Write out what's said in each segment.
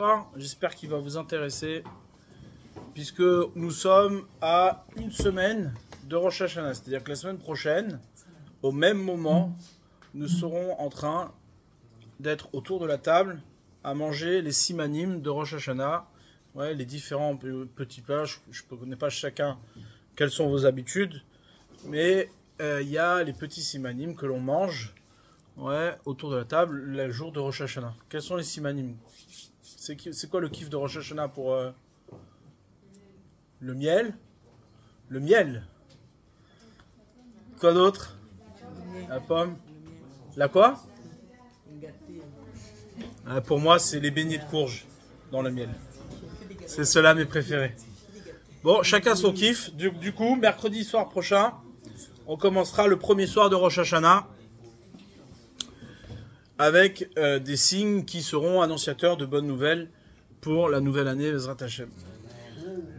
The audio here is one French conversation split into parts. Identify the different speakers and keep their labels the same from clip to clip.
Speaker 1: soir. J'espère qu'il va vous intéresser, puisque nous sommes à une semaine de Rosh Hashanah. C'est-à-dire que la semaine prochaine, au même moment, nous serons en train d'être autour de la table à manger les simanim de Rosh Hashanah. Ouais, les différents petits plats. Je ne connais pas chacun quelles sont vos habitudes, mais il y a les petits simanim que l'on mange, ouais, autour de la table le jour de Rosh Hashanah. Quels sont les simanim? C'est quoi le kiff de Rosh Hashanah pour le miel? Le miel. Quoi d'autre? La pomme. La quoi? Pour moi, c'est les beignets de courge dans le miel. C'est ceux-là mes préférés. Bon, chacun son kiff. Du coup, mercredi soir prochain, on commencera le premier soir de Rosh Hashanah avec des signes qui seront annonciateurs de bonnes nouvelles pour la nouvelle année Bezrat Hashem.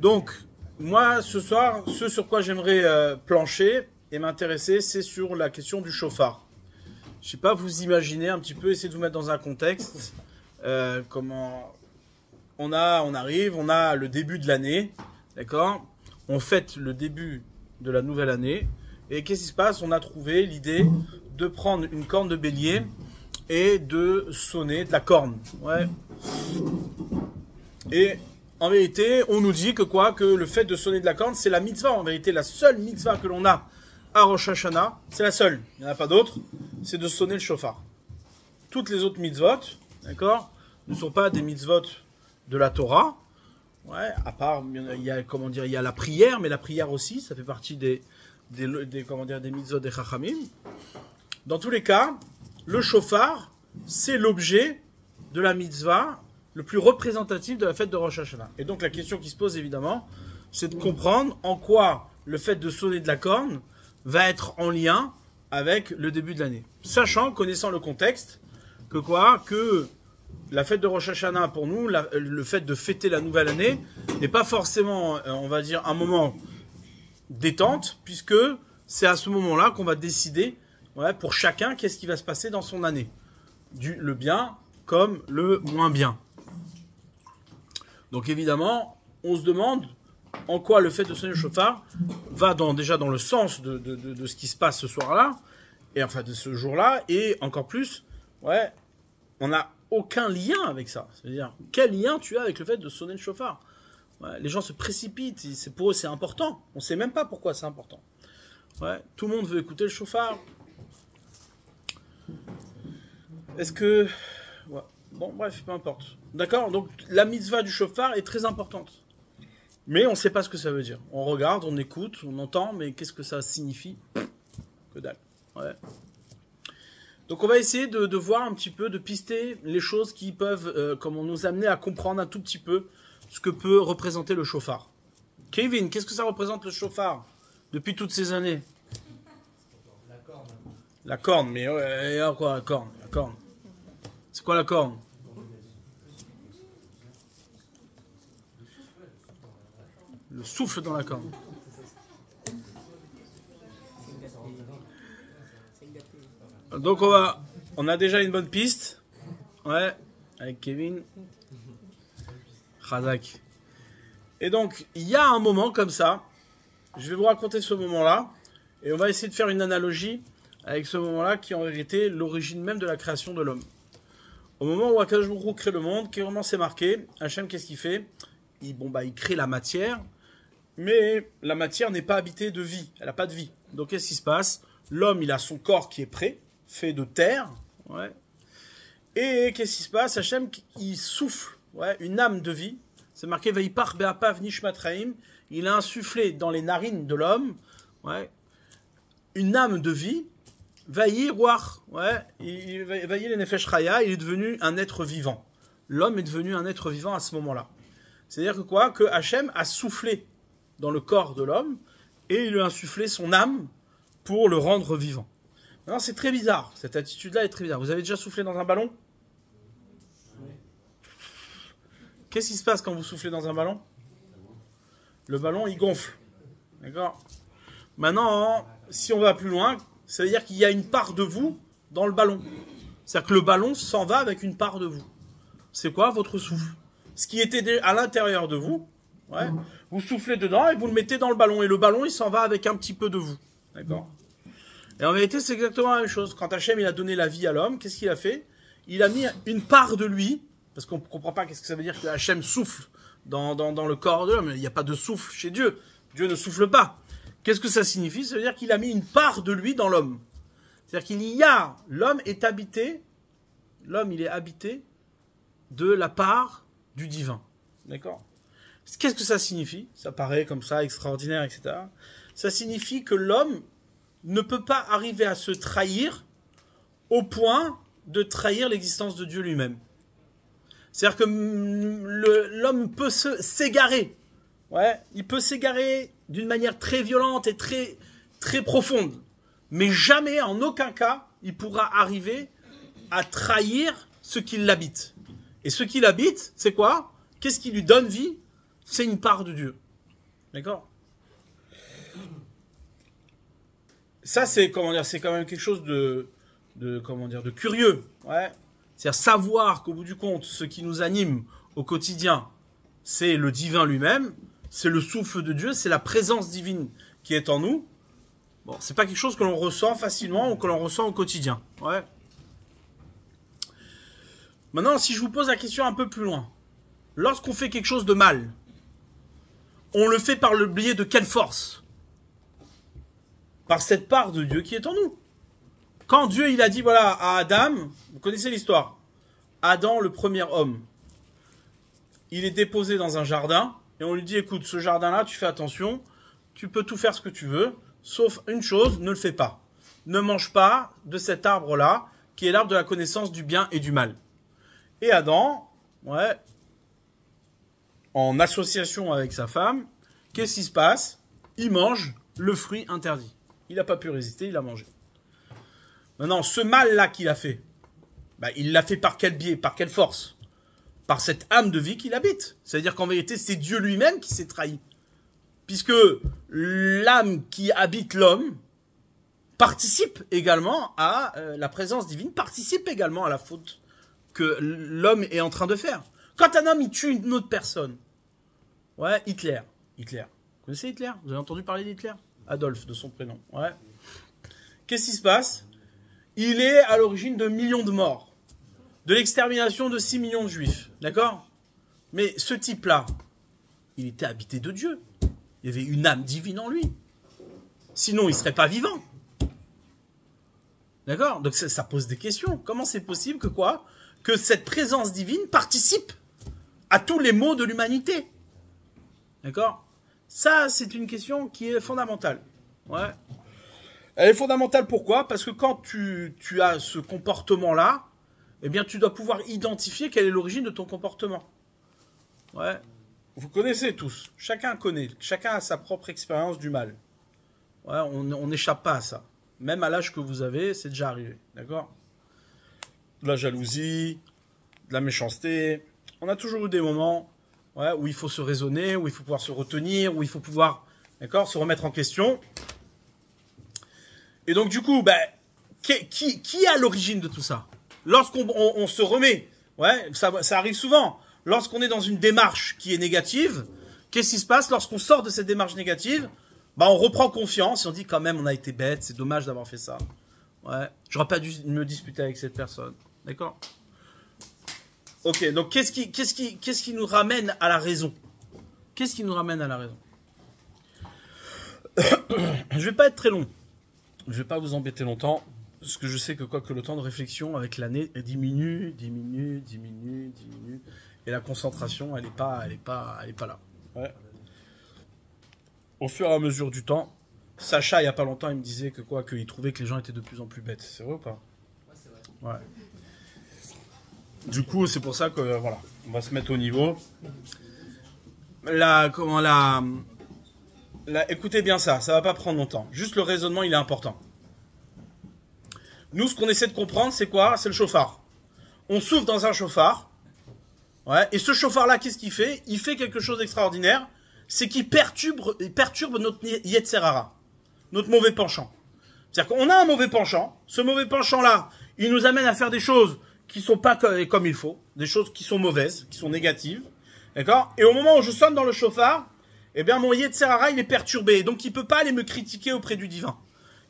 Speaker 1: Donc, moi, ce soir, ce sur quoi j'aimerais plancher et m'intéresser, c'est sur la question du chauffard. Je ne sais pas, vous imaginez un petit peu, essayez de vous mettre dans un contexte, comment on arrive, on a le début de l'année, d'accord? On fête le début de la nouvelle année, et qu'est-ce qui se passe? On a trouvé l'idée de prendre une corne de bélier et de sonner de la corne, ouais. Et en vérité, on nous dit que quoi? Que le fait de sonner de la corne, c'est la mitzvah. En vérité, la seule mitzvah que l'on a à Rosh Hashanah, c'est la seule, il n'y en a pas d'autre, c'est de sonner le shofar. Toutes les autres mitzvot, d'accord, ne sont pas des mitzvot de la Torah, ouais, à part, il y a, comment dire, il y a la prière, mais la prière aussi, ça fait partie des mitzvot des Chachamim. Dans tous les cas, le shofar, c'est l'objet de la mitzvah le plus représentatif de la fête de Rosh Hashanah. Et donc la question qui se pose évidemment, c'est de comprendre en quoi le fait de sonner de la corne va être en lien avec le début de l'année. Sachant, connaissant le contexte, que la fête de Rosh Hashanah, pour nous, le fait de fêter la nouvelle année, n'est pas forcément, on va dire, un moment détente, puisque c'est à ce moment-là qu'on va décider, ouais, pour chacun, qu'est-ce qui va se passer dans son année. Le bien comme le moins bien. Donc évidemment, on se demande en quoi le fait de sonner le shofar va déjà dans le sens de ce qui se passe ce soir-là, et enfin de ce jour-là, et encore plus, ouais, on n'a aucun lien avec ça. C'est-à-dire, quel lien tu as avec le fait de sonner le shofar? Ouais, les gens se précipitent, pour eux c'est important, on ne sait même pas pourquoi c'est important. Ouais, tout le monde veut écouter le shofar. Est-ce que... Ouais. Bon, bref, peu importe. D'accord? Donc, la mitzvah du shofar est très importante. Mais on ne sait pas ce que ça veut dire. On regarde, on écoute, on entend, mais qu'est-ce que ça signifie? Que dalle. Ouais. Donc, on va essayer de voir un petit peu, de pister les choses qui peuvent, comment nous amener à comprendre un tout petit peu ce que peut représenter le shofar. Kevin, qu'est-ce que ça représente le shofar depuis toutes ces années?
Speaker 2: La corne.
Speaker 1: La corne, mais quoi, la corne? La corne. C'est quoi la corne? Le souffle dans la corne. Donc on a déjà une bonne piste. Ouais, avec Kevin. Khazak. Et donc, il y a un moment comme ça. Je vais vous raconter ce moment-là. Et on va essayer de faire une analogie avec ce moment-là qui est en vérité l'origine même de la création de l'homme. Au moment où Akadosh Baruch Hu crée le monde, comment c'est marqué? Hachem, qu'est-ce qu'il fait? Il crée la matière, mais la matière n'est pas habitée de vie, elle n'a pas de vie. Donc qu'est-ce qui se passe? L'homme, il a son corps qui est prêt, fait de terre, ouais. Et qu'est-ce qui se passe? Hachem, il souffle, ouais, une âme de vie. C'est marqué Vaipach be'apav nishmat chaim. Il a insufflé dans les narines de l'homme, ouais, une âme de vie. Vaïe Roar, ouais, Vaïe le Nefesh Chaya, il est devenu un être vivant. L'homme est devenu un être vivant à ce moment-là. C'est-à-dire que Hachem a soufflé dans le corps de l'homme et il lui a insufflé son âme pour le rendre vivant. Alors c'est très bizarre, cette attitude-là est très bizarre. Vous avez déjà soufflé dans un ballon? Qu'est-ce qui se passe quand vous soufflez dans un ballon? Le ballon, il gonfle. D'accord? Maintenant, si on va plus loin, ça veut dire qu'il y a une part de vous dans le ballon. C'est-à-dire que le ballon s'en va avec une part de vous. C'est quoi votre souffle? ce qui était à l'intérieur de vous, ouais, vous soufflez dedans et vous le mettez dans le ballon. Et le ballon, il s'en va avec un petit peu de vous. D'accord? Et en vérité, c'est exactement la même chose. Quand Hachem, il a donné la vie à l'homme, qu'est-ce qu'il a fait? Il a mis une part de lui, parce qu'on ne comprend pas qu'est-ce que ça veut dire que Hachem souffle dans le corps de l'homme. Il n'y a pas de souffle chez Dieu. Dieu ne souffle pas. Qu'est-ce que ça signifie? Ça veut dire qu'il a mis une part de lui dans l'homme. C'est-à-dire qu'il y a, l'homme est habité, l'homme il est habité de la part du divin. D'accord? Qu'est-ce que ça signifie? Ça paraît comme ça, extraordinaire, etc. Ça signifie que l'homme ne peut pas arriver à se trahir au point de trahir l'existence de Dieu lui-même. C'est-à-dire que l'homme peut s'égarer. Ouais, il peut s'égarer d'une manière très violente et très, très profonde. Mais jamais, en aucun cas, il pourra arriver à trahir ce qui l'habite. Et ce qui l'habite, c'est quoi? Qu'est-ce qui lui donne vie? C'est une part de Dieu. D'accord? Ça, c'est comment dire, c'est quand même quelque chose de curieux. Ouais. C'est-à-dire savoir qu'au bout du compte, ce qui nous anime au quotidien, c'est le divin lui-même, c'est le souffle de Dieu, c'est la présence divine qui est en nous. Bon, c'est pas quelque chose que l'on ressent facilement ou que l'on ressent au quotidien. Ouais. Maintenant, si je vous pose la question un peu plus loin, lorsqu'on fait quelque chose de mal, on le fait par le biais de quelle force? Par cette part de Dieu qui est en nous. Quand Dieu il a dit voilà à Adam, vous connaissez l'histoire, Adam le premier homme, il est déposé dans un jardin et on lui dit écoute, ce jardin-là, tu fais attention, tu peux tout faire ce que tu veux, sauf une chose, ne le fais pas. Ne mange pas de cet arbre-là, qui est l'arbre de la connaissance du bien et du mal. Et Adam, ouais, en association avec sa femme, qu'est-ce qui se passe? Il mange le fruit interdit. Il n'a pas pu résister, il a mangé. Maintenant, ce mal-là qu'il a fait, bah, il l'a fait par quel biais, par quelle force? Par cette âme de vie qu'il habite. C'est-à-dire qu'en vérité, c'est Dieu lui-même qui s'est trahi. Puisque l'âme qui habite l'homme participe également à la présence divine, participe également à la faute que l'homme est en train de faire. Quand un homme il tue une autre personne, ouais, Hitler. Vous connaissez Hitler? Vous avez entendu parler d'Hitler? Adolphe, de son prénom. Ouais. Qu'est-ce qui se passe? Il est à l'origine de millions de morts, de l'extermination de 6 millions de juifs. D'accord? Mais ce type-là, il était habité de Dieu. Il y avait une âme divine en lui. Sinon, il ne serait pas vivant. D'accord? Donc ça pose des questions. Comment c'est possible que quoi? Que cette présence divine participe à tous les maux de l'humanité. D'accord? Ça, c'est une question qui est fondamentale. Ouais. Elle est fondamentale pourquoi? Parce que quand tu as ce comportement-là, eh bien, tu dois pouvoir identifier quelle est l'origine de ton comportement. Ouais. Vous connaissez tous. Chacun connaît. Chacun a sa propre expérience du mal. Ouais, on n'échappe pas à ça. Même à l'âge que vous avez, c'est déjà arrivé. D'accord? De la jalousie, de la méchanceté. On a toujours eu des moments, ouais, où il faut se raisonner, où il faut pouvoir se retenir, où il faut pouvoir, d'accord, se remettre en question. Et donc, du coup, ben, qui est à l'origine de tout ça? Lorsqu'on se remet, ouais, ça arrive souvent. Lorsqu'on est dans une démarche qui est négative, qu'est-ce qui se passe lorsqu'on sort de cette démarche négative? Bah, on reprend confiance et on dit quand même on a été bête, c'est dommage d'avoir fait ça. Ouais, j'aurais pas dû me disputer avec cette personne. D'accord? Ok, donc qu'est-ce qui nous ramène à la raison? Qu'est-ce qui nous ramène à la raison? Je vais pas être très long. Je vais pas vous embêter longtemps. Parce que je sais que quoi que le temps de réflexion avec l'année diminue. Et la concentration, elle est pas là. Ouais. Au fur et à mesure du temps, Sacha, il y a pas longtemps, il me disait que quoi, qu'il trouvait que les gens étaient de plus en plus bêtes. C'est vrai ou pas?
Speaker 2: Ouais, c'est vrai.
Speaker 1: Ouais. Du coup, c'est pour ça que voilà, on va se mettre au niveau. Écoutez bien ça va pas prendre longtemps. Juste le raisonnement, il est important. Nous, ce qu'on essaie de comprendre, c'est quoi? C'est le chauffard. On souffle dans un chauffard. Ouais, et ce chauffard-là, qu'est-ce qu'il fait? Il fait quelque chose d'extraordinaire. C'est qu'il perturbe notre Yetzer Hara, notre mauvais penchant. C'est-à-dire qu'on a un mauvais penchant. Ce mauvais penchant-là, il nous amène à faire des choses qui sont pas comme il faut, des choses qui sont mauvaises, qui sont négatives. D'accord? Et au moment où je sonne dans le chauffard, eh bien, mon Yetzer Hara, il est perturbé. Donc, il ne peut pas aller me critiquer auprès du divin.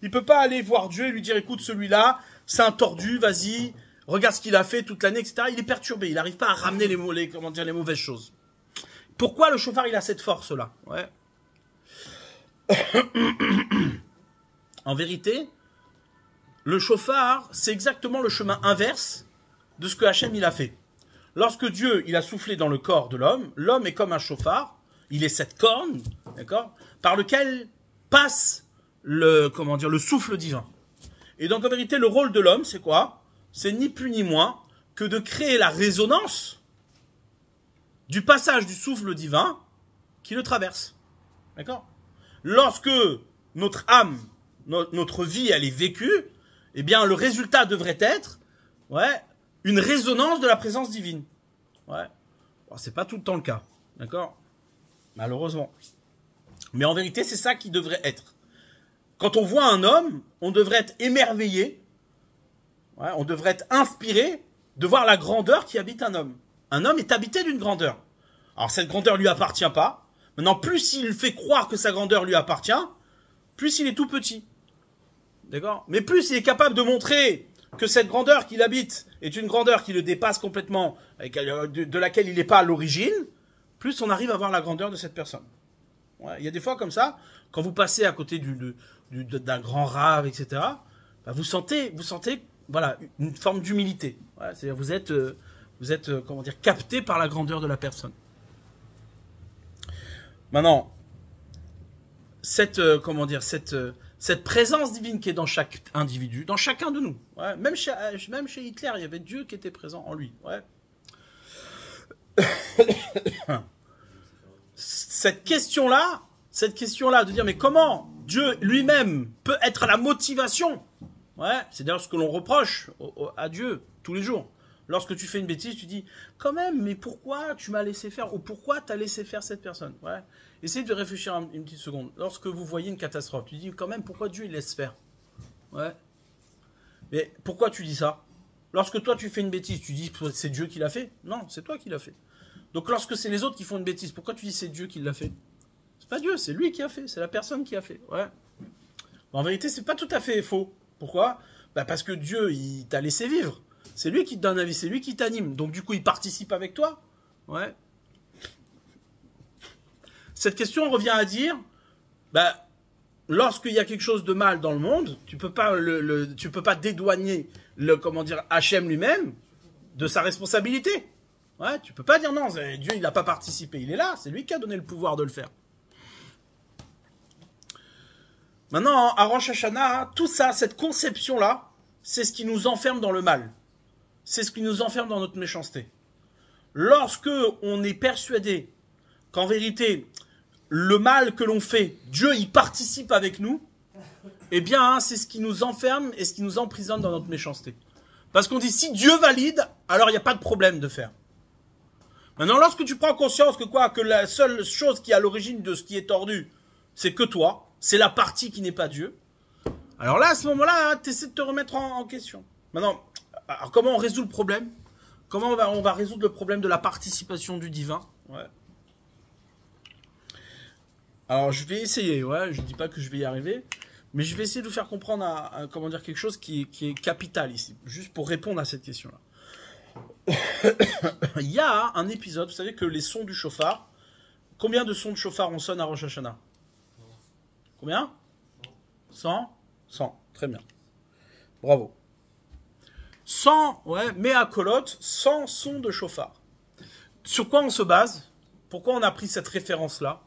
Speaker 1: Il ne peut pas aller voir Dieu et lui dire, écoute, celui-là, c'est un tordu, vas-y, regarde ce qu'il a fait toute l'année, etc. Il est perturbé. Il n'arrive pas à ramener les mauvaises choses. Pourquoi le chauffard, il a cette force-là? Ouais. En vérité, le chauffard, c'est exactement le chemin inverse de ce que Hachem, il a fait. Lorsque Dieu, il a soufflé dans le corps de l'homme, l'homme est comme un chauffard, il est cette corne, d'accord, par lequel passe le souffle divin. Et donc, en vérité, le rôle de l'homme, c'est quoi? C'est ni plus ni moins que de créer la résonance du passage du souffle divin qui le traverse. D'accord? Lorsque notre âme, notre vie, elle est vécue, eh bien, le résultat devrait être, une résonance de la présence divine. Ouais. Bon, c'est pas tout le temps le cas. D'accord? Malheureusement. Mais en vérité, c'est ça qui devrait être. Quand on voit un homme, on devrait être émerveillé, on devrait être inspiré de voir la grandeur qui habite un homme. Un homme est habité d'une grandeur. Alors, cette grandeur lui appartient pas. Maintenant, plus il fait croire que sa grandeur lui appartient, plus il est tout petit. D'accord? Mais plus il est capable de montrer que cette grandeur qu'il habite est une grandeur qui le dépasse complètement, de laquelle il n'est pas à l'origine, plus on arrive à voir la grandeur de cette personne. Ouais, il y a des fois comme ça, quand vous passez à côté d'un grand rave, etc., bah vous sentez voilà, une forme d'humilité. Ouais, c'est-à-dire vous êtes capté par la grandeur de la personne. Maintenant, cette présence divine qui est dans chaque individu, dans chacun de nous, même chez Hitler, il y avait Dieu qui était présent en lui. Ouais. Cette question-là, de dire mais comment Dieu lui-même peut être la motivation, c'est d'ailleurs ce que l'on reproche à Dieu tous les jours. Lorsque tu fais une bêtise, tu dis quand même, mais pourquoi tu m'as laissé faire ou pourquoi tu as laissé faire cette personne? Essayez de réfléchir une petite seconde. Lorsque vous voyez une catastrophe, tu dis quand même pourquoi Dieu il laisse faire? Mais pourquoi tu dis ça? Lorsque toi tu fais une bêtise, tu dis c'est Dieu qui l'a fait? Non, c'est toi qui l'a fait. Donc lorsque c'est les autres qui font une bêtise, pourquoi tu dis c'est Dieu qui l'a fait? C'est pas Dieu, c'est lui qui a fait, c'est la personne qui a fait. En vérité, c'est pas tout à fait faux. Pourquoi? Parce que Dieu, il t'a laissé vivre. C'est lui qui te donne la vie, c'est lui qui t'anime. Donc du coup, il participe avec toi. Cette question revient à dire, lorsqu'il y a quelque chose de mal dans le monde, tu peux pas dédouaner Hachem lui-même de sa responsabilité. Tu peux pas dire non, Dieu il n'a pas participé, il est là, c'est lui qui a donné le pouvoir de le faire. Maintenant, à Rosh Hashanah, tout ça, cette conception-là, c'est ce qui nous enferme dans le mal. C'est ce qui nous enferme dans notre méchanceté. Lorsque on est persuadé qu'en vérité, le mal que l'on fait, Dieu y participe avec nous, eh bien, c'est ce qui nous enferme et ce qui nous emprisonne dans notre méchanceté. Parce qu'on dit, si Dieu valide, alors il n'y a pas de problème de faire. Maintenant, lorsque tu prends conscience que la seule chose qui est à l'origine de ce qui est tordu, c'est que toi, c'est la partie qui n'est pas Dieu, alors là, à ce moment-là, tu essaies de te remettre en question. Maintenant, alors comment on résout le problème? Comment on va résoudre le problème de la participation du divin? Alors, je vais essayer, je ne dis pas que je vais y arriver, mais je vais essayer de vous faire comprendre quelque chose qui est capital ici, juste pour répondre à cette question-là. Il y a un épisode, vous savez que les sons du chauffard, combien de sons de chauffard on sonne à Rosh Hashanah? Combien? 100? 100, très bien. Bravo. 100, mea kolot, 100 sons de chauffard. Sur quoi on se base? Pourquoi on a pris cette référence-là?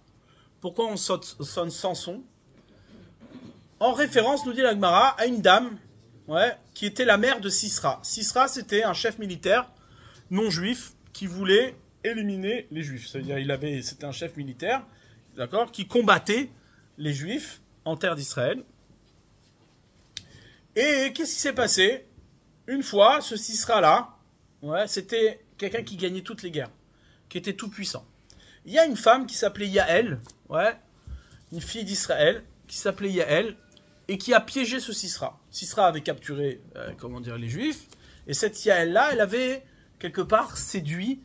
Speaker 1: Pourquoi on sonne 100 sons? En référence, nous dit la Gemara, à une dame qui était la mère de Sisra. Sisra, c'était un chef militaire non juif qui voulait éliminer les juifs. C'est-à-dire, c'était un chef militaire, d'accord, qui combattait les juifs en terre d'Israël. Et qu'est-ce qui s'est passé? Une fois, ce Sisra-là, c'était quelqu'un qui gagnait toutes les guerres, qui était tout puissant. Il y a une femme qui s'appelait Yaël, une fille d'Israël, qui s'appelait Yaël, et qui a piégé ce Sisra. Sisra avait capturé, les Juifs, et cette Yaël-là, elle avait quelque part séduit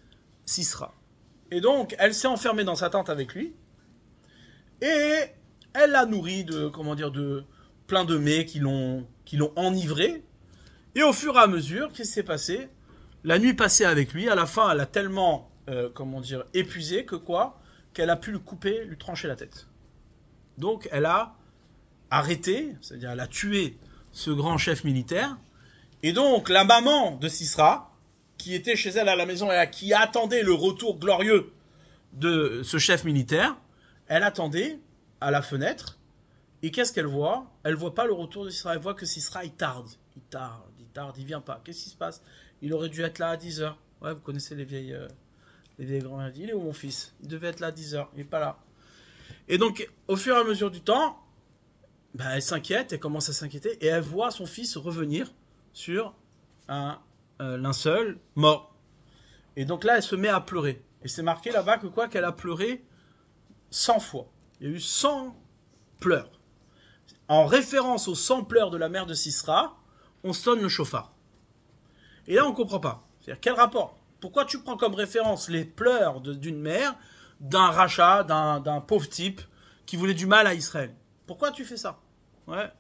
Speaker 1: Sisra. Et donc, elle s'est enfermée dans sa tente avec lui. Et elle l'a nourri de, comment dire, de plein de mets qui l'ont enivré. Et au fur et à mesure, qu'est-ce qui s'est passé? La nuit passée avec lui, à la fin, elle a tellement, comment dire, épuisé que quoi? Qu'elle a pu lui couper, lui trancher la tête. Donc, elle a arrêté, c'est-à-dire elle a tué ce grand chef militaire. Et donc, la maman de Sisra, qui était chez elle à la maison et qui attendait le retour glorieux de ce chef militaire, elle attendait à la fenêtre. Et qu'est-ce qu'elle voit? Elle voit pas le retour de Sisra. Elle voit que Sisra, il tarde, il vient pas. Qu'est-ce qui se passe? Il aurait dû être là à 10h. Ouais, vous connaissez les vieilles grand-mères. Il est où mon fils? Il devait être là à 10h. Il n'est pas là. Et donc, au fur et à mesure du temps, ben, elle s'inquiète, elle commence à s'inquiéter, et elle voit son fils revenir sur un linceul mort. Et donc là, elle se met à pleurer. Et c'est marqué là-bas que quoi? Qu'elle a pleuré 100 fois. Il y a eu 100 pleurs. En référence aux 100 pleurs de la mère de Sisra, on sonne le chauffard. Et là, on ne comprend pas. C'est-à-dire, quel rapport? Pourquoi tu prends comme référence les pleurs d'une mère, d'un rachat, d'un pauvre type qui voulait du mal à Israël? Pourquoi tu fais ça? Ouais.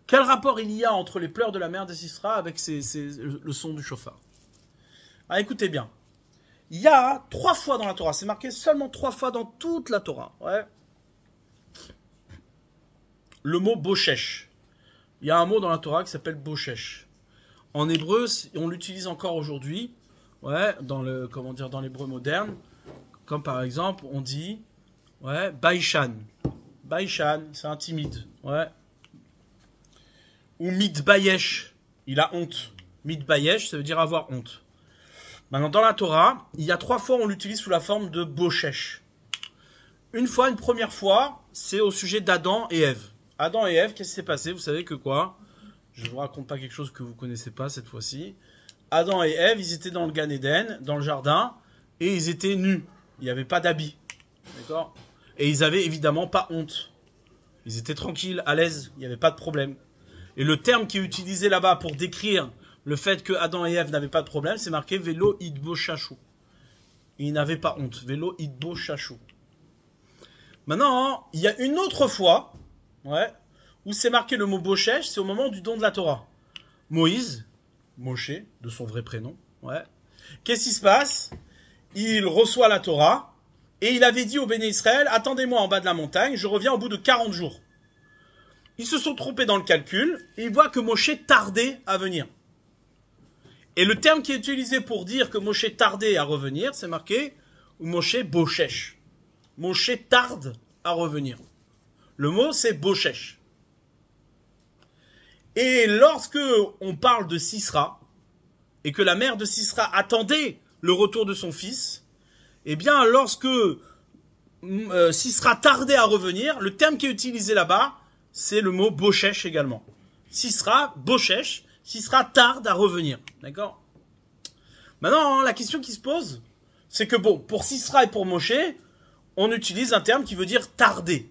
Speaker 1: Quel rapport il y a entre les pleurs de la mère de Sisra avec le son du chauffard? Ah, écoutez bien. Il y a 3 fois dans la Torah, c'est marqué seulement 3 fois dans toute la Torah. Ouais. Le mot boshesh. Il y a un mot dans la Torah qui s'appelle boshesh. En hébreu, on l'utilise encore aujourd'hui, ouais, dans l'hébreu moderne, comme par exemple, on dit, ouais, baishan. Baishan, c'est un timide, ouais. Ou mitbayesh, il a honte. Mitbayesh, ça veut dire avoir honte. Maintenant, dans la Torah, il y a 3 fois, on l'utilise sous la forme de boshesh. Une première fois, c'est au sujet d'Adam et Ève. Adam et Ève, qu'est-ce qui s'est passé? Vous savez que quoi? Je ne vous raconte pas quelque chose que vous ne connaissez pas cette fois-ci. Adam et Ève, ils étaient dans le Gan Eden, dans le jardin, et ils étaient nus. Il n'y avait pas d'habits. D'accord? Et ils n'avaient évidemment pas honte. Ils étaient tranquilles, à l'aise, il n'y avait pas de problème. Et le terme qui est utilisé là-bas pour décrire le fait que Adam et Ève n'avaient pas de problème, c'est marqué Velo idbo shachou. Ils n'avaient pas honte. Velo idbo shachou. Maintenant, il y a une autre fois, ouais, où c'est marqué le mot boshesh, c'est au moment du don de la Torah. Moïse, Moshe, de son vrai prénom, ouais. Qu'est-ce qui se passe? Il reçoit la Torah, et il avait dit au Béné Israël, attendez-moi en bas de la montagne, je reviens au bout de 40 jours. Ils se sont trompés dans le calcul, et ils voient que Moshe tardait à venir. Et le terme qui est utilisé pour dire que Moshe tardait à revenir, c'est marqué Moshe boshesh. Moshe tarde à revenir. Le mot, c'est boshesh. Et lorsque on parle de Sisra, et que la mère de Sisra attendait le retour de son fils, eh bien, lorsque Sisra tardait à revenir, le terme qui est utilisé là-bas, c'est le mot boshesh également. Sisra, boshesh, Sisra tarde à revenir. D'accord? Maintenant, la question qui se pose, c'est que bon, pour Sisra et pour Moshe, on utilise un terme qui veut dire tarder.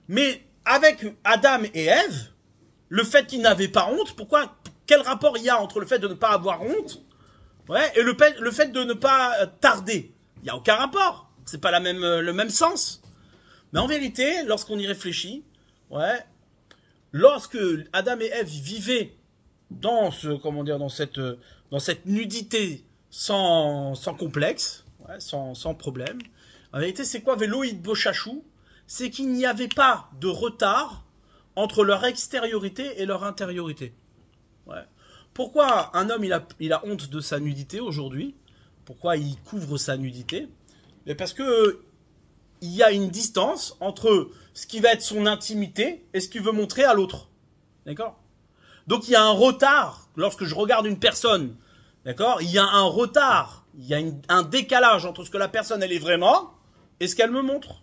Speaker 1: Mais avec Adam et Ève, le fait qu'ils n'avaient pas honte, quel rapport il y a entre le fait de ne pas avoir honte, ouais, et le fait de ne pas tarder? Il n'y a aucun rapport. C'est pas le même sens. Mais en vérité, lorsqu'on y réfléchit, ouais, lorsque Adam et Ève vivaient dans cette nudité sans complexe, ouais, sans problème, en vérité, c'est quoi Veloïd Bochachou? C'est qu'il n'y avait pas de retard entre leur extériorité et leur intériorité. Ouais. Pourquoi un homme il a honte de sa nudité aujourd'hui? Pourquoi il couvre sa nudité? Mais parce que il y a une distance entre ce qui va être son intimité et ce qu'il veut montrer à l'autre. D'accord? Donc il y a un retard lorsque je regarde une personne. D'accord? Il y a un retard, il y a un décalage entre ce que la personne elle est vraiment et ce qu'elle me montre.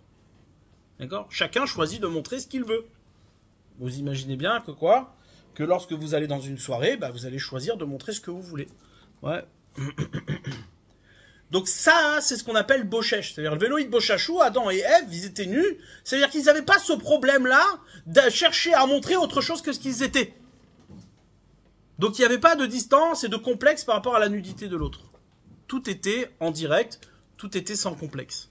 Speaker 1: D'accord? Chacun choisit de montrer ce qu'il veut. Vous imaginez bien que quoi? Que lorsque vous allez dans une soirée, bah, vous allez choisir de montrer ce que vous voulez. Ouais. Donc ça, c'est ce qu'on appelle boshesh. C'est-à-dire le Veloïd Bochachou, Adam et Ève, ils étaient nus. C'est-à-dire qu'ils n'avaient pas ce problème-là de chercher à montrer autre chose que ce qu'ils étaient. Donc il n'y avait pas de distance et de complexe par rapport à la nudité de l'autre. Tout était en direct, Tout était sans complexe.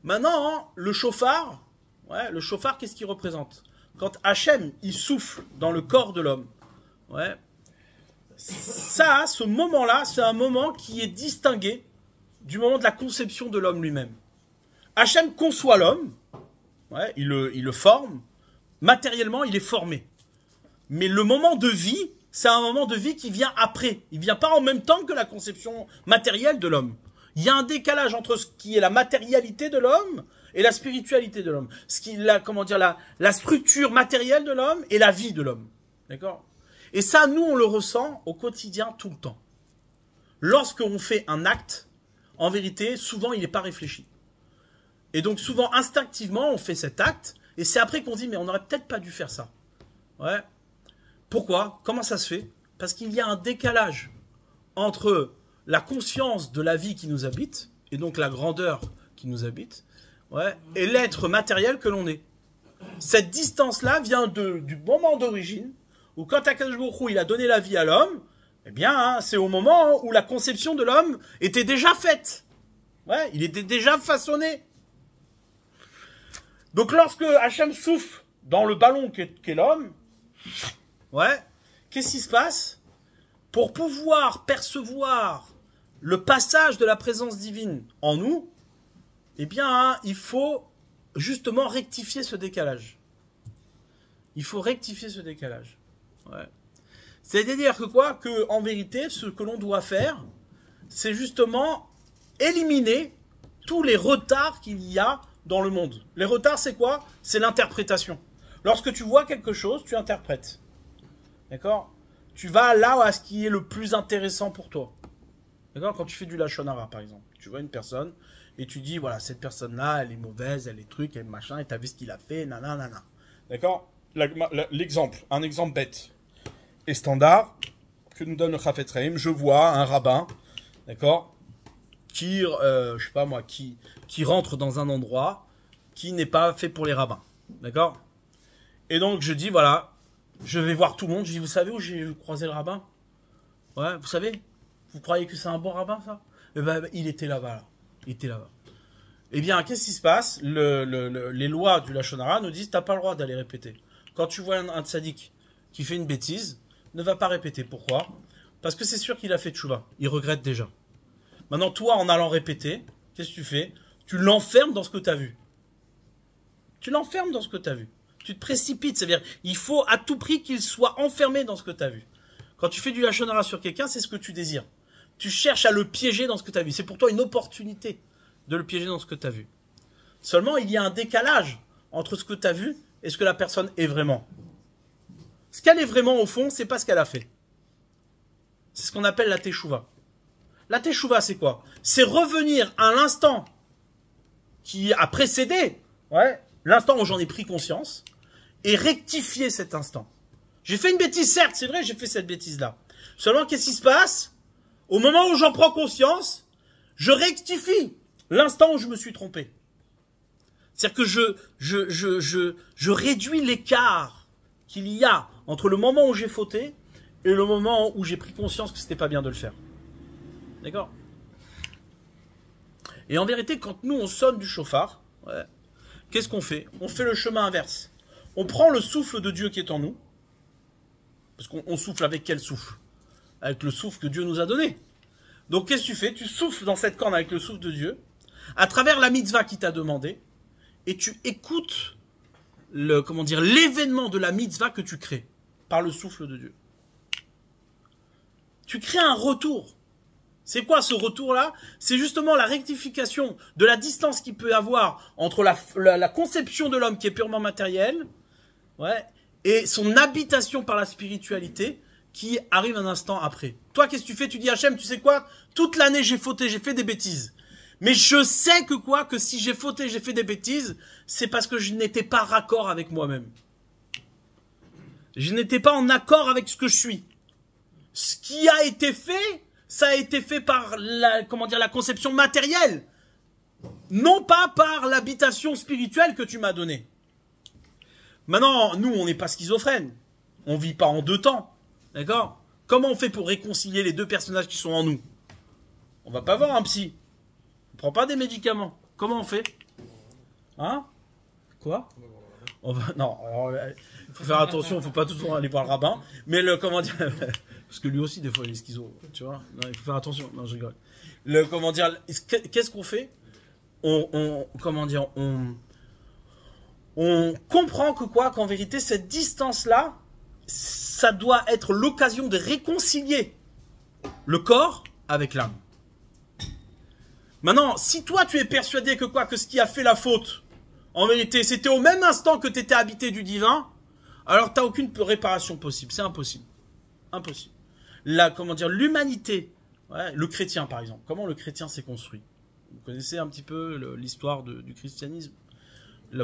Speaker 1: Maintenant, le shofar, le shofar, qu'est-ce qu'il représente? Quand Hachem, il souffle dans le corps de l'homme, ça, ce moment-là, c'est un moment qui est distingué du moment de la conception de l'homme lui-même. Hachem conçoit l'homme, il le forme, matériellement, il est formé. Mais le moment de vie, c'est un moment de vie qui vient après. Il ne vient pas en même temps que la conception matérielle de l'homme. Il y a un décalage entre ce qui est la matérialité de l'homme et la spiritualité de l'homme. Ce qui, la structure matérielle de l'homme et la vie de l'homme. D'accord? Et ça, nous, on le ressent au quotidien tout le temps. Lorsqu'on fait un acte, en vérité, souvent, il n'est pas réfléchi. Et donc, souvent, instinctivement, on fait cet acte, et c'est après qu'on dit, mais on n'aurait peut-être pas dû faire ça. Pourquoi? Comment ça se fait? Parce qu'il y a un décalage entre la conscience de la vie qui nous habite, et donc la grandeur qui nous habite, et l'être matériel que l'on est. Cette distance-là vient du moment d'origine, où quand Akadosh Baruch Hu, il a donné la vie à l'homme, eh bien, c'est au moment où la conception de l'homme était déjà faite. Il était déjà façonné. Donc lorsque Hachem souffle dans le ballon qu'est l'homme, qu'est-ce qui se passe? Pour pouvoir percevoir le passage de la présence divine en nous, eh bien, il faut justement rectifier ce décalage. Il faut rectifier ce décalage. C'est-à-dire que en vérité, ce que l'on doit faire, c'est justement éliminer tous les retards qu'il y a dans le monde. Les retards, c'est quoi? C'est l'interprétation. Lorsque tu vois quelque chose, tu interprètes. D'accord? Tu vas là à ce qui est le plus intéressant pour toi. D'accord? Quand tu fais du Lachon Hara, par exemple, tu vois une personne et tu dis, voilà, cette personne-là, elle est mauvaise, elle est truc, elle est machin, et tu as vu ce qu'il a fait, nanana. D'accord? L'exemple, un exemple bête et standard que nous donne le Chafetz Chaim, je vois un rabbin, d'accord, qui, je sais pas moi, qui rentre dans un endroit qui n'est pas fait pour les rabbins, d'accord? Et donc je dis, voilà, je vais voir tout le monde, je dis, vous savez où j'ai croisé le rabbin? Vous savez? Vous croyez que c'est un bon rabbin, ça? Eh ben, il était là-bas, là. Il était là-bas. Eh bien, qu'est-ce qui se passe? Les lois du Lachon Hara nous disent, t'as pas le droit d'aller répéter. Quand tu vois un tzaddik qui fait une bêtise, ne va pas répéter. Pourquoi? Parce que c'est sûr qu'il a fait tchouva. Il regrette déjà. Maintenant, toi, en allant répéter, qu'est-ce que tu fais? Tu l'enfermes dans ce que tu as vu. Tu l'enfermes dans ce que tu as vu. Tu te précipites. C'est-à-dire, il faut à tout prix qu'il soit enfermé dans ce que tu as vu. Quand tu fais du Lachon Hara sur quelqu'un, c'est ce que tu désires. Tu cherches à le piéger dans ce que tu as vu. C'est pour toi une opportunité de le piéger dans ce que tu as vu. Seulement, il y a un décalage entre ce que tu as vu et ce que la personne est vraiment. Ce qu'elle est vraiment, au fond, c'est pas ce qu'elle a fait. C'est ce qu'on appelle la teshuva. La teshuva, c'est quoi? C'est revenir à l'instant qui a précédé, l'instant où j'en ai pris conscience, et rectifier cet instant. J'ai fait une bêtise, certes, c'est vrai, j'ai fait cette bêtise-là. Seulement, qu'est-ce qui se passe? Au moment où j'en prends conscience, je rectifie l'instant où je me suis trompé. C'est-à-dire que je réduis l'écart qu'il y a entre le moment où j'ai fauté et le moment où j'ai pris conscience que c'était pas bien de le faire. D'accord? Et en vérité, quand nous on sonne du chauffard, qu'est-ce qu'on fait? On fait le chemin inverse. On prend le souffle de Dieu qui est en nous, parce qu'on souffle avec quel souffle? Avec le souffle que Dieu nous a donné. Donc qu'est-ce que tu fais? Tu souffles dans cette corne avec le souffle de Dieu, à travers la mitzvah qu'il t'a demandé, et tu écoutes l'événement de la mitzvah que tu crées par le souffle de Dieu. Tu crées un retour. C'est quoi ce retour-là? C'est justement la rectification de la distance qu'il peut y avoir entre la conception de l'homme qui est purement matérielle, et son habitation par la spiritualité qui arrive un instant après. Toi, qu'est-ce que tu fais? Tu dis, Hachem, tu sais quoi? Toute l'année, j'ai fauté, j'ai fait des bêtises. Mais je sais que si j'ai fauté, j'ai fait des bêtises, c'est parce que je n'étais pas raccord avec moi-même. Je n'étais pas en accord avec ce que je suis. Ce qui a été fait, ça a été fait par la conception matérielle. Non pas par l'habitation spirituelle que tu m'as donnée. Maintenant, nous, on n'est pas schizophrènes. On ne vit pas en deux temps. D'accord? Comment on fait pour réconcilier les deux personnages qui sont en nous? On va pas voir un psy. On prend pas des médicaments. Comment on fait? Hein? Quoi? Non, alors, il faut faire attention, il faut pas toujours aller voir le rabbin. Mais le, comment dire, parce que lui aussi, des fois, il est schizo, tu vois. Non, il faut faire attention. Non, je rigole. Le, comment dire, qu'est-ce qu'on fait? Comment dire, on comprend que quoi, qu'en vérité, cette distance-là, ça doit être l'occasion de réconcilier le corps avec l'âme. Maintenant, si toi, tu es persuadé que quoi, que ce qui a fait la faute, en vérité, c'était au même instant que tu étais habité du divin, alors tu n'as aucune réparation possible. C'est impossible. Impossible. Là, comment dire, l'humanité, ouais, le chrétien par exemple, comment le chrétien s'est construit? Vous connaissez un petit peu l'histoire du christianisme?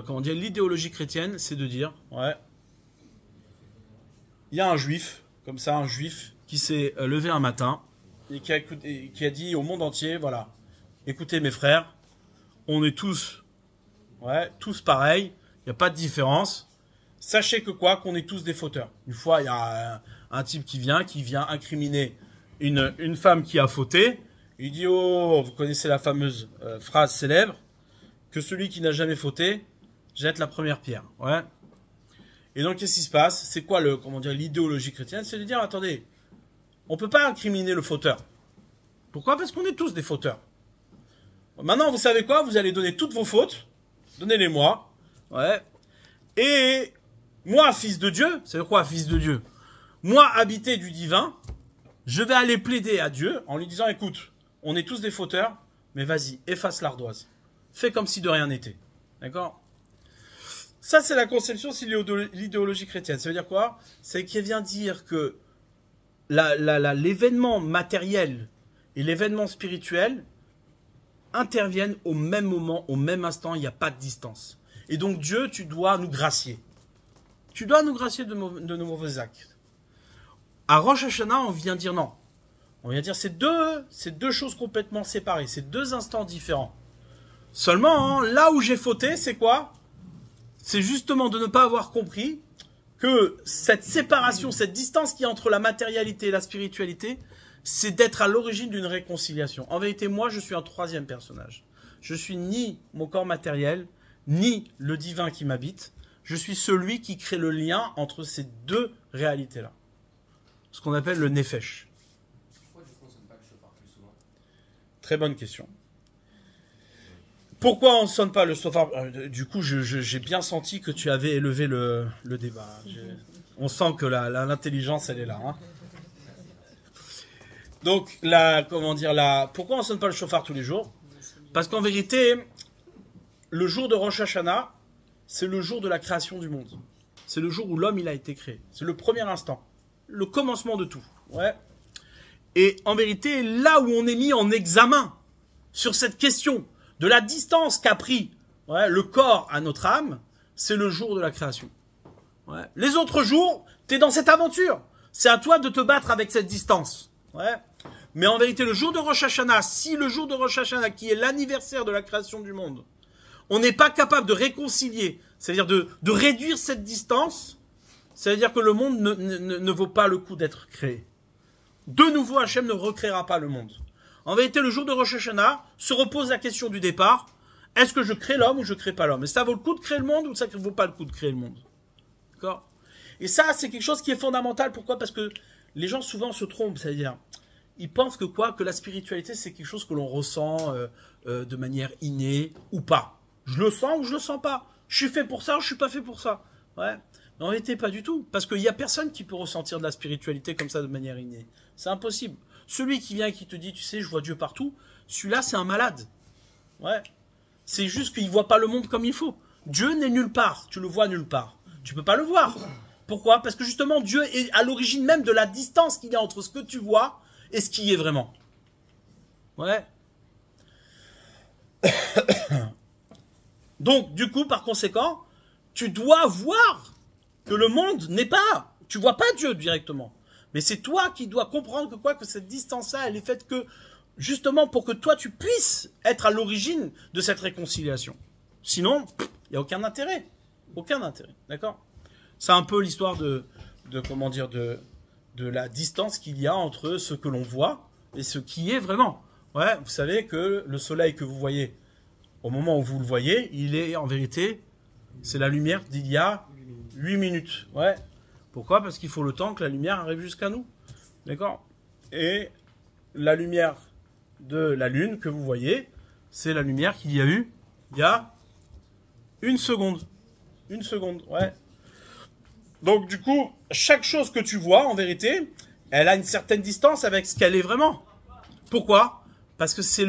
Speaker 1: Comment dire, l'idéologie chrétienne, c'est de dire, ouais, il y a un juif, comme ça, un juif, qui s'est levé un matin et qui a dit au monde entier, voilà, écoutez mes frères, on est tous... ouais, tous pareils, il n'y a pas de différence. Sachez que quoi, qu'on est tous des fauteurs. Une fois, il y a un type qui vient incriminer une femme qui a fauté. Il dit, oh, vous connaissez la fameuse phrase célèbre, que celui qui n'a jamais fauté jette la première pierre. Ouais. Et donc, qu'est-ce qui se passe? C'est quoi comment dire, l'idéologie chrétienne? C'est de dire, attendez, on peut pas incriminer le fauteur. Pourquoi? Parce qu'on est tous des fauteurs. Maintenant, vous savez quoi? Vous allez donner toutes vos fautes. Donnez-les-moi. Ouais. Et moi, fils de Dieu, c'est quoi, fils de Dieu? Moi, habité du divin, je vais aller plaider à Dieu en lui disant, écoute, on est tous des fauteurs, mais vas-y, efface l'ardoise. Fais comme si de rien n'était. D'accord? Ça, c'est la conception, c'est l'idéologie chrétienne. Ça veut dire quoi? C'est qu'elle vient dire que l'événement matériel et l'événement spirituel interviennent au même moment, au même instant, il n'y a pas de distance. Et donc Dieu, tu dois nous gracier. Tu dois nous gracier de nos mauvais actes. À Rosh Hashanah, on vient dire non. On vient dire c'est deux choses complètement séparées, c'est deux instants différents. Seulement, hein, là où j'ai fauté, c'est quoi? C'est justement de ne pas avoir compris que cette séparation, cette distance qu'il y a entre la matérialité et la spiritualité, c'est d'être à l'origine d'une réconciliation. En vérité, moi, je suis un troisième personnage. Je suis ni mon corps matériel, ni le divin qui m'habite. Je suis celui qui crée le lien entre ces deux réalités-là. Ce qu'on appelle le nefesh.
Speaker 2: Pourquoi du coup on ne sonne pas le chauffard plus souvent?
Speaker 1: Très bonne question. Pourquoi on ne sonne pas le chauffard? Du coup, j'ai bien senti que tu avais élevé le débat. On sent que l'intelligence, elle est là. Hein. Donc, pourquoi on ne sonne pas le chauffard tous les jours? Parce qu'en vérité, le jour de Rosh Hashanah, c'est le jour de la création du monde. C'est le jour où l'homme il a été créé. C'est le premier instant. Le commencement de tout. Ouais. Et en vérité, là où on est mis en examen sur cette question de la distance qu'a pris le corps à notre âme, c'est le jour de la création. Ouais. Les autres jours, tu es dans cette aventure. C'est à toi de te battre avec cette distance. Ouais. Mais en vérité, le jour de Rosh Hashanah, si le jour de Rosh Hashanah, qui est l'anniversaire de la création du monde, on n'est pas capable de réconcilier, c'est-à-dire de réduire cette distance, c'est-à-dire que le monde ne vaut pas le coup d'être créé. De nouveau, Hachem ne recréera pas le monde. En vérité, le jour de Rosh Hashanah se repose la question du départ. Est-ce que je crée l'homme ou je ne crée pas l'homme? Et ça vaut le coup de créer le monde ou ça ne vaut pas le coup de créer le monde? D'accord? Et ça, c'est quelque chose qui est fondamental. Pourquoi? Parce que les gens souvent se trompent. C'est-à-dire, ils pensent que la spiritualité, c'est quelque chose que l'on ressent de manière innée ou pas. Je le sens ou je le sens pas. Je suis fait pour ça ou je suis pas fait pour ça. Ouais. Mais en réalité, pas du tout. Parce qu'il n'y a personne qui peut ressentir de la spiritualité comme ça de manière innée. C'est impossible. Celui qui vient et qui te dit, tu sais, je vois Dieu partout, celui-là, c'est un malade. Ouais. C'est juste qu'il ne voit pas le monde comme il faut. Dieu n'est nulle part. Tu le vois nulle part. Tu peux pas le voir. Pourquoi? Parce que justement, Dieu est à l'origine même de la distance qu'il y a entre ce que tu vois et ce qui est vraiment. Ouais. Donc, du coup, par conséquent, tu dois voir que le monde n'est pas... Tu vois pas Dieu directement. Mais c'est toi qui dois comprendre que cette distance-là, elle est faite que, justement, pour que toi, tu puisses être à l'origine de cette réconciliation. Sinon, il n'y a aucun intérêt. Aucun intérêt. D'accord? C'est un peu l'histoire de la distance qu'il y a entre ce que l'on voit et ce qui est vraiment. Ouais, vous savez que le soleil que vous voyez, au moment où vous le voyez, il est en vérité, c'est la lumière d'il y a 8 minutes. Ouais. Pourquoi? Parce qu'il faut le temps que la lumière arrive jusqu'à nous. D'accord? Et la lumière de la Lune que vous voyez, c'est la lumière qu'il y a eu il y a 1 seconde. 1 seconde, ouais. Donc du coup, chaque chose que tu vois, en vérité, elle a une certaine distance avec ce qu'elle est vraiment. Pourquoi? Parce que c'est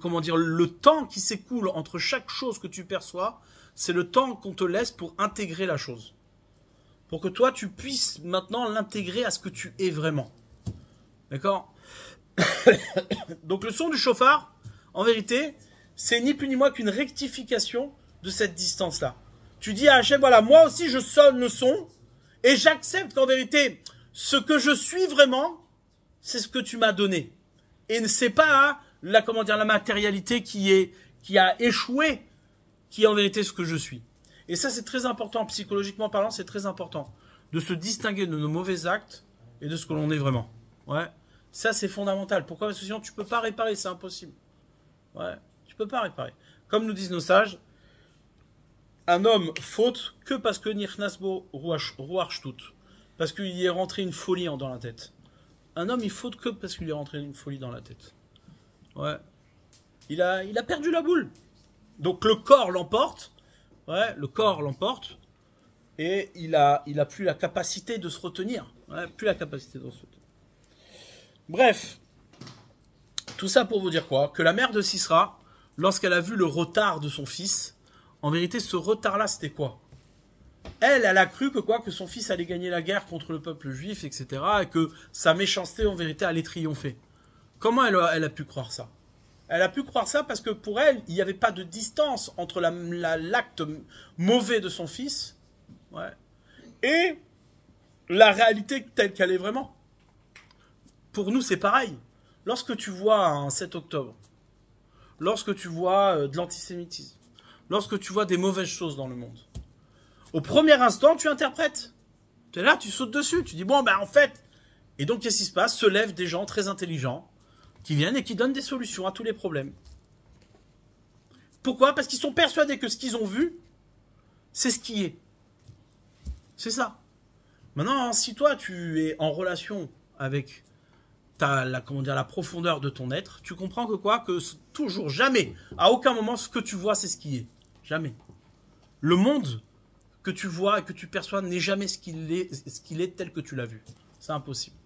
Speaker 1: comment dire, le temps qui s'écoule entre chaque chose que tu perçois, c'est le temps qu'on te laisse pour intégrer la chose. Pour que toi, tu puisses maintenant l'intégrer à ce que tu es vraiment. D'accord? Donc le son du chauffard, en vérité, c'est ni plus ni moins qu'une rectification de cette distance-là. Tu dis à Hachem, voilà, moi aussi je sonne le son, et j'accepte qu'en vérité, ce que je suis vraiment, c'est ce que tu m'as donné. Et c'est pas la, comment dire, la matérialité qui a échoué, qui est en vérité ce que je suis. Et ça, c'est très important, psychologiquement parlant, c'est très important, de se distinguer de nos mauvais actes et de ce que l'on est vraiment. Ouais. Ça, c'est fondamental. Pourquoi? Parce que sinon, tu peux pas réparer, c'est impossible. Ouais, tu peux pas réparer. Comme nous disent nos sages, un homme faute que parce que Nirnasbo Ruarchtut, parce qu'il y est rentré une folie dans la tête. Un homme, il faute que parce qu'il est rentré une folie dans la tête. Ouais. Il a perdu la boule. Donc le corps l'emporte. Ouais, le corps l'emporte. Et il a plus la capacité de se retenir. Ouais, plus la capacité de se retenir. Bref. Tout ça pour vous dire quoi? Que la mère de Sisra, lorsqu'elle a vu le retard de son fils, en vérité, ce retard-là, c'était quoi? Elle a cru que quoi? Que son fils allait gagner la guerre contre le peuple juif, etc. Et que sa méchanceté, en vérité, allait triompher. Comment elle a pu croire ça? Elle a pu croire ça parce que pour elle, il n'y avait pas de distance entre l'acte mauvais de son fils, ouais, et la réalité telle qu'elle est vraiment. Pour nous, c'est pareil. Lorsque tu vois un 7 octobre, lorsque tu vois de l'antisémitisme, lorsque tu vois des mauvaises choses dans le monde, au premier instant, tu interprètes. Tu es là, tu sautes dessus, tu dis, bon, ben en fait... Et donc, qu'est-ce qui se passe? Se lèvent des gens très intelligents qui viennent et qui donnent des solutions à tous les problèmes. Pourquoi? Parce qu'ils sont persuadés que ce qu'ils ont vu, c'est ce qui est. C'est ça. Maintenant, si toi, tu es en relation avec la profondeur de ton être, tu comprends que quoi? Que toujours, jamais, à aucun moment, ce que tu vois, c'est ce qui est. Jamais. Le monde que tu vois et que tu perçois n'est jamais ce qu'il est tel que tu l'as vu. C'est impossible.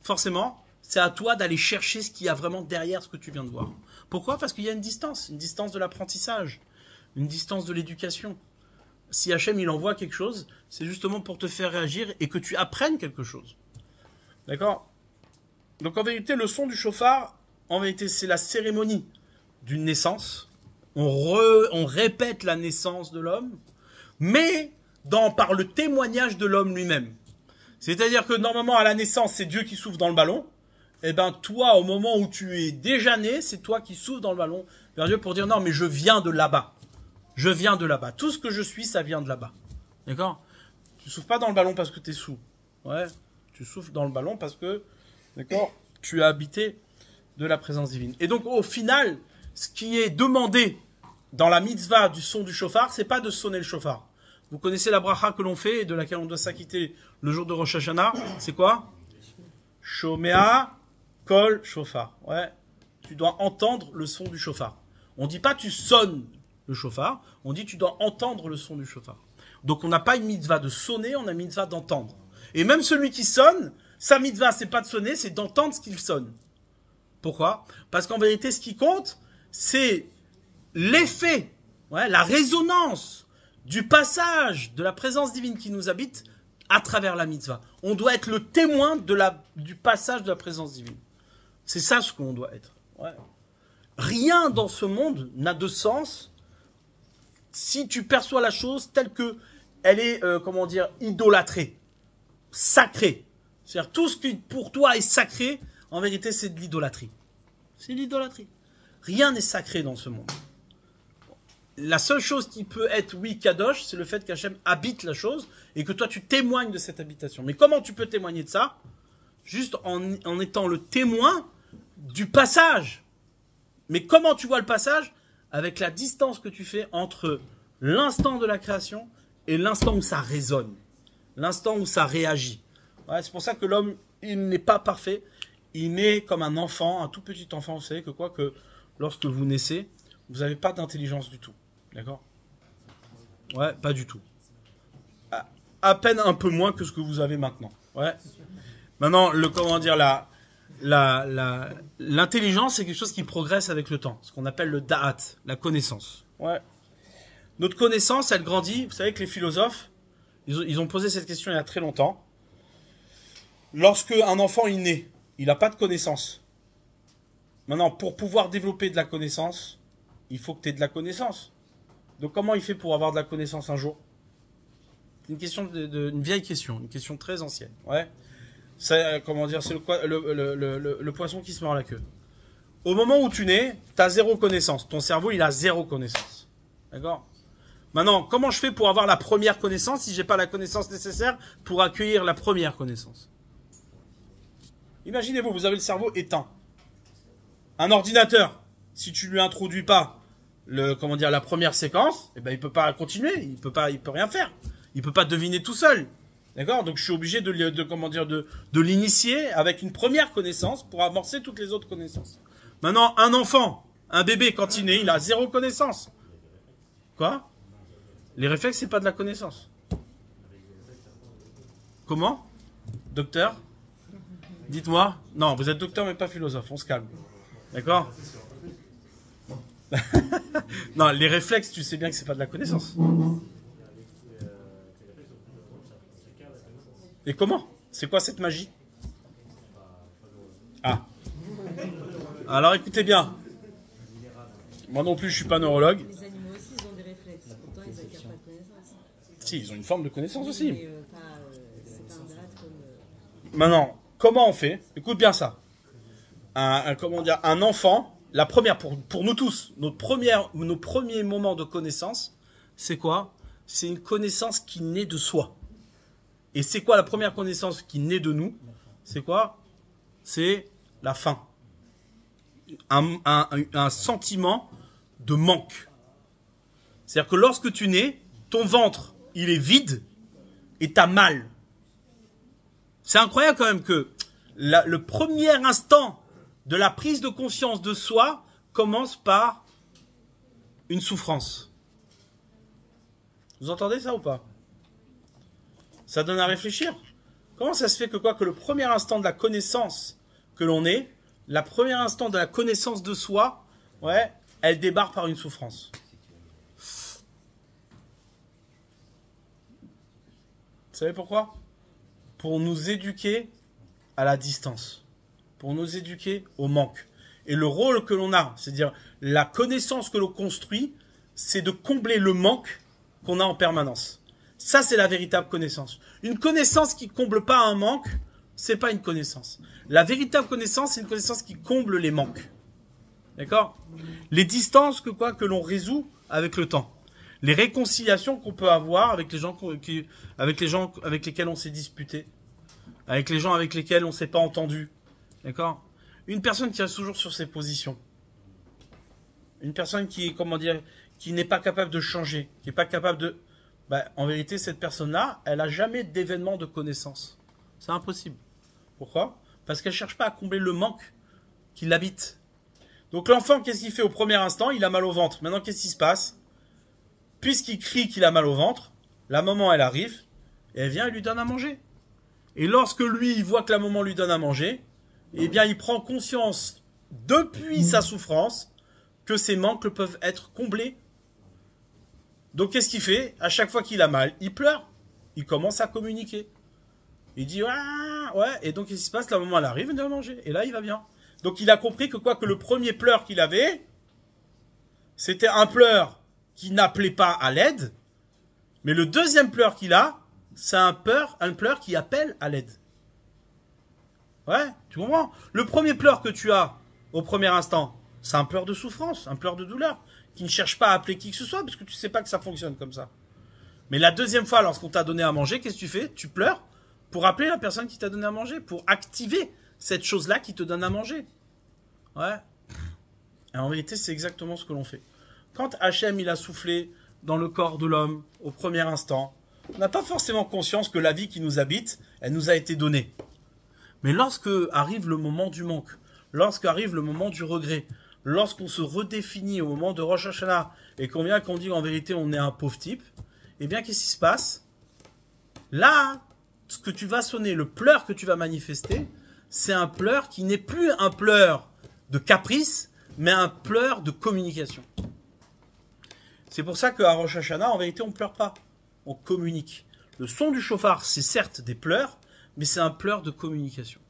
Speaker 1: Forcément, c'est à toi d'aller chercher ce qu'il y a vraiment derrière ce que tu viens de voir. Pourquoi? Parce qu'il y a une distance de l'apprentissage, une distance de l'éducation. Si Hachem il envoie quelque chose, c'est justement pour te faire réagir et que tu apprennes quelque chose. D'accord? Donc en vérité, le son du chauffard, en vérité, c'est la cérémonie d'une naissance. On répète la naissance de l'homme, mais par le témoignage de l'homme lui-même. C'est-à-dire que normalement, à la naissance, c'est Dieu qui souffle dans le ballon. Et bien toi, au moment où tu es déjà né, c'est toi qui souffles dans le ballon vers Dieu pour dire non, mais je viens de là-bas. Je viens de là-bas. Tout ce que je suis, ça vient de là-bas. D'accord? Tu souffles pas dans le ballon parce que tu es sous. Ouais. Tu souffles dans le ballon parce que, d'accord, tu as habité de la présence divine. Et donc, au final, ce qui est demandé dans la mitzvah du son du chauffard, c'est pas de sonner le chauffard. Vous connaissez la bracha que l'on fait et de laquelle on doit s'acquitter le jour de Rosh Hashanah. C'est quoi? Shomea kol chauffard. Ouais. Tu dois entendre le son du chauffard. On dit pas tu sonnes le chauffard. On dit tu dois entendre le son du chauffard. Donc on n'a pas une mitzvah de sonner, on a une mitzvah d'entendre. Et même celui qui sonne, sa mitzvah c'est pas de sonner, c'est d'entendre ce qu'il sonne. Pourquoi? Parce qu'en vérité, ce qui compte, c'est l'effet, ouais, la résonance du passage de la présence divine qui nous habite à travers la mitzvah. On doit être le témoin du passage de la présence divine. C'est ça ce qu'on doit être. Ouais. Rien dans ce monde n'a de sens si tu perçois la chose telle que elle est, idolâtrée, sacrée. C'est-à-dire tout ce qui pour toi est sacré, en vérité c'est de l'idolâtrie. C'est de l'idolâtrie. Rien n'est sacré dans ce monde. La seule chose qui peut être, oui, kadosh, c'est le fait qu'Hachem habite la chose et que toi, tu témoignes de cette habitation. Mais comment tu peux témoigner de ça? Juste en étant le témoin du passage Mais comment tu vois le passage? Avec la distance que tu fais entre l'instant de la création et l'instant où ça résonne. L'instant où ça réagit. Ouais, c'est pour ça que l'homme, il n'est pas parfait. Il naît comme un enfant, un tout petit enfant. Vous savez que lorsque vous naissez, vous n'avez pas d'intelligence du tout. D'accord? Ouais, pas du tout. À peine un peu moins que ce que vous avez maintenant. Ouais. Maintenant, l'intelligence, c'est quelque chose qui progresse avec le temps. Ce qu'on appelle le da'at, la connaissance. Ouais. Notre connaissance, elle grandit. Vous savez que les philosophes, ils ont posé cette question il y a très longtemps. Lorsque un enfant est né, il n'a pas de connaissance. Maintenant, pour pouvoir développer de la connaissance, il faut que tu aies de la connaissance. Donc, comment il fait pour avoir de la connaissance un jour? C'est une question une vieille question, une question très ancienne. Ouais. C'est le poisson qui se mord la queue. Au moment où tu nais, tu as zéro connaissance. Ton cerveau, il a zéro connaissance. D'accord? Maintenant, comment je fais pour avoir la première connaissance si j'ai pas la connaissance nécessaire pour accueillir la première connaissance? Imaginez-vous, vous avez le cerveau éteint. Un ordinateur, si tu lui introduis pas la première séquence, eh ben il peut pas continuer, il peut rien faire. Il peut pas deviner tout seul. D'accord? Donc je suis obligé de l'initier avec une première connaissance pour amorcer toutes les autres connaissances. Maintenant, un enfant, un bébé, quand il naît, il a zéro connaissance. Quoi? Les réflexes, c'est pas de la connaissance. Comment? Docteur? Dites-moi. Non, vous êtes docteur mais pas philosophe, on se calme. D'accord? Non, les réflexes, tu sais bien que c'est pas de la connaissance. Et comment? C'est quoi cette magie? Ah. Alors écoutez bien. Moi non plus, je suis pas neurologue.
Speaker 3: Les animaux aussi, ils ont des réflexes. Pourtant, ils n'acquièrent pas de connaissance.
Speaker 1: Si, ils ont une forme de connaissance aussi.
Speaker 3: Mais c'est pas un date comme...
Speaker 1: Maintenant, comment on fait? Écoute bien ça. Un enfant, la première pour nous tous, nos premiers moments de connaissance, c'est quoi? C'est une connaissance qui naît de soi. Et c'est quoi la première connaissance qui naît de nous? C'est quoi? C'est la faim. Un sentiment de manque. C'est-à-dire que lorsque tu nais, ton ventre, il est vide et t'as mal. C'est incroyable quand même que le premier instant de la prise de conscience de soi commence par une souffrance. Vous entendez ça ou pas? Ça donne à réfléchir. Comment ça se fait que le premier instant de la connaissance que l'on est, la première instant de la connaissance de soi, ouais, elle débarque par une souffrance. Vous savez pourquoi? Pour nous éduquer à la distance. Pour nous éduquer au manque. Et le rôle que l'on a, c'est-à-dire la connaissance que l'on construit, c'est de combler le manque qu'on a en permanence. Ça, c'est la véritable connaissance. Une connaissance qui comble pas un manque, c'est pas une connaissance. La véritable connaissance, c'est une connaissance qui comble les manques. D'accord? Les distances que l'on résout avec le temps. Les réconciliations qu'on peut avoir avec les gens avec lesquels on s'est disputé. Avec les gens avec lesquels on s'est pas entendu. D'accord? Une personne qui reste toujours sur ses positions. Une personne qui n'est pas capable de changer, qui n'est pas capable de... en vérité, cette personne-là, elle n'a jamais d'événement de connaissance. C'est impossible. Pourquoi? Parce qu'elle ne cherche pas à combler le manque qui l'habite. Donc l'enfant, qu'est-ce qu'il fait au premier instant? Il a mal au ventre. Maintenant, qu'est-ce qui se passe? Puisqu'il crie qu'il a mal au ventre, la maman, elle arrive, et elle vient et lui donne à manger. Et lorsque lui, il voit que la maman lui donne à manger, eh bien, il prend conscience, depuis sa souffrance, que ses manques peuvent être comblés. Donc, qu'est-ce qu'il fait? À chaque fois qu'il a mal, il pleure. Il commence à communiquer. Il dit, ouais. Et donc, qu'est-ce qui se passe? La maman, elle arrive, elle donne à manger. Et là, il va bien. Donc, il a compris que le premier pleur qu'il avait, c'était un pleur qui n'appelait pas à l'aide. Mais le deuxième pleur qu'il a, c'est un pleur qui appelle à l'aide. Ouais, tu comprends? Le premier pleur que tu as au premier instant, c'est un pleur de souffrance, un pleur de douleur, qui ne cherche pas à appeler qui que ce soit, parce que tu sais pas que ça fonctionne comme ça. Mais la deuxième fois, lorsqu'on t'a donné à manger, qu'est-ce que tu fais? Tu pleures pour appeler la personne qui t'a donné à manger, pour activer cette chose-là qui te donne à manger. Ouais. Et en vérité, c'est exactement ce que l'on fait. Quand Hachem, il a soufflé dans le corps de l'homme au premier instant, on n'a pas forcément conscience que la vie qui nous habite, elle nous a été donnée. Mais lorsque arrive le moment du manque, lorsque arrive le moment du regret, lorsqu'on se redéfinit au moment de Rosh Hashanah et qu'on vient qu'on dit en vérité on est un pauvre type, eh bien qu'est-ce qui se passe? Là, ce que tu vas sonner, le pleur que tu vas manifester, c'est un pleur qui n'est plus un pleur de caprice, mais un pleur de communication. C'est pour ça qu'à Rosh Hashanah, en vérité, on ne pleure pas, on communique. Le son du chauffard, c'est certes des pleurs, mais c'est un pleur de communication.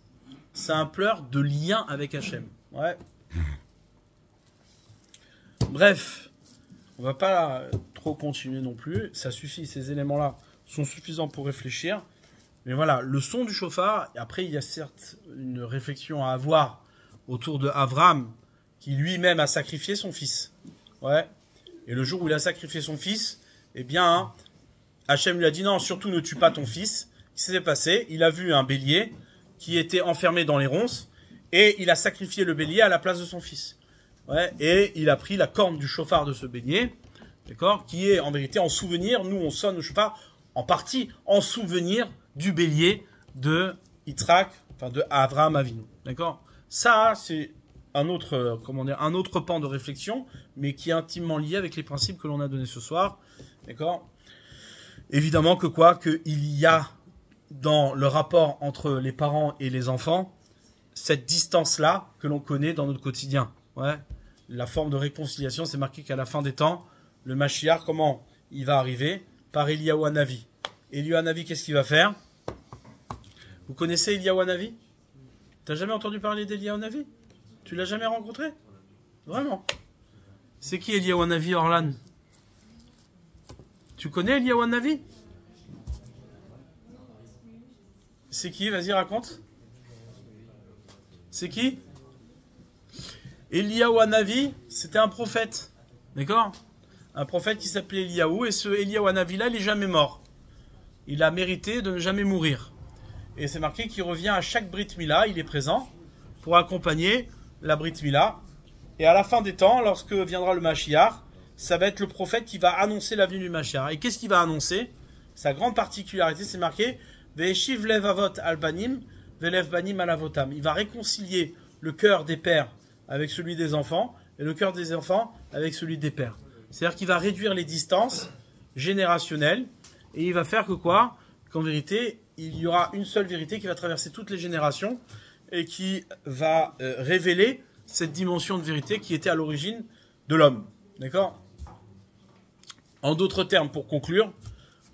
Speaker 1: C'est un pleur de lien avec Hachem. Ouais. Bref, on va pas trop continuer non plus. Ça suffit, ces éléments-là sont suffisants pour réfléchir. Mais voilà, le son du chauffard, après il y a certes une réflexion à avoir autour de Avram, qui lui-même a sacrifié son fils. Ouais. Et le jour où il a sacrifié son fils, eh bien, Hachem lui a dit non, surtout ne tue pas ton fils. Ce qui s'est passé, il a vu un bélier qui était enfermé dans les ronces et il a sacrifié le bélier à la place de son fils. Ouais, et il a pris la corne du chauffard de ce bélier, d'accord, qui est en vérité en souvenir, nous on sonne le chauffard en partie en souvenir du bélier de Yitzhak, enfin de Avraham Avinu, d'accord. Ça c'est un autre, un autre pan de réflexion, mais qui est intimement lié avec les principes que l'on a donnés ce soir, d'accord. Évidemment qu'il y a dans le rapport entre les parents et les enfants cette distance-là que l'on connaît dans notre quotidien. Ouais. La forme de réconciliation, c'est marqué qu'à la fin des temps, le Mashiach, comment il va arriver? Par Eliyahu Hanavi. Eliyahu Hanavi, qu'est-ce qu'il va faire? Vous connaissez Eliyahu Hanavi? T'as jamais entendu parler d'Eliyahu Hanavi? Tu l'as jamais rencontré? Vraiment? C'est qui Eliyahu Hanavi, Orlan? Tu connais Eliyahu Hanavi? C'est qui? Vas-y, raconte. C'est qui? Eliyahu Hanavi, c'était un prophète. D'accord? Un prophète qui s'appelait Eliyahu. Et ce Eliyahu Hanavi-là, il n'est jamais mort. Il a mérité de ne jamais mourir. Et c'est marqué qu'il revient à chaque Brit Mila. Il est présent pour accompagner la Brit Mila. Et à la fin des temps, lorsque viendra le Mashiach, ça va être le prophète qui va annoncer la venue du Mashiach. Et qu'est-ce qu'il va annoncer? Sa grande particularité, c'est marqué Ve'eshiv lev avot al banim, ve'lev banim al avotam. Il va réconcilier le cœur des pères avec celui des enfants, et le cœur des enfants avec celui des pères. C'est-à-dire qu'il va réduire les distances générationnelles, et il va faire que quoi? Qu'en vérité, il y aura une seule vérité qui va traverser toutes les générations, et qui va révéler cette dimension de vérité qui était à l'origine de l'homme. D'accord? En d'autres termes, pour conclure,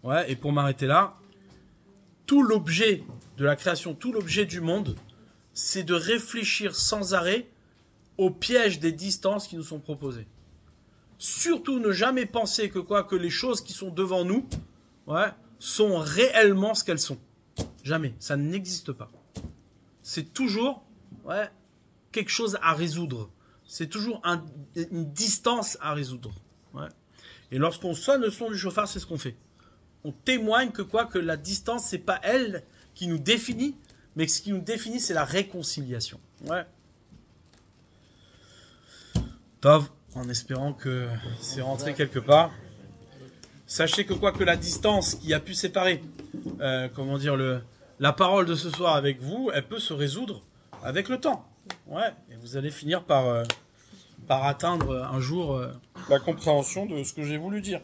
Speaker 1: ouais, et pour m'arrêter là, tout l'objet de la création, tout l'objet du monde, c'est de réfléchir sans arrêt au piège des distances qui nous sont proposées. Surtout ne jamais penser que les choses qui sont devant nous, ouais, sont réellement ce qu'elles sont. Jamais, ça n'existe pas. C'est toujours, ouais, quelque chose à résoudre. C'est toujours une distance à résoudre. Ouais. Et lorsqu'on sonne le son du chauffard, c'est ce qu'on fait. On témoigne que la distance, c'est pas elle qui nous définit, mais ce qui nous définit, c'est la réconciliation. Ouais. Tov, en espérant que c'est rentré quelque part. Sachez que la distance qui a pu séparer, la parole de ce soir avec vous, elle peut se résoudre avec le temps. Ouais. Et vous allez finir par atteindre un jour la compréhension de ce que j'ai voulu dire.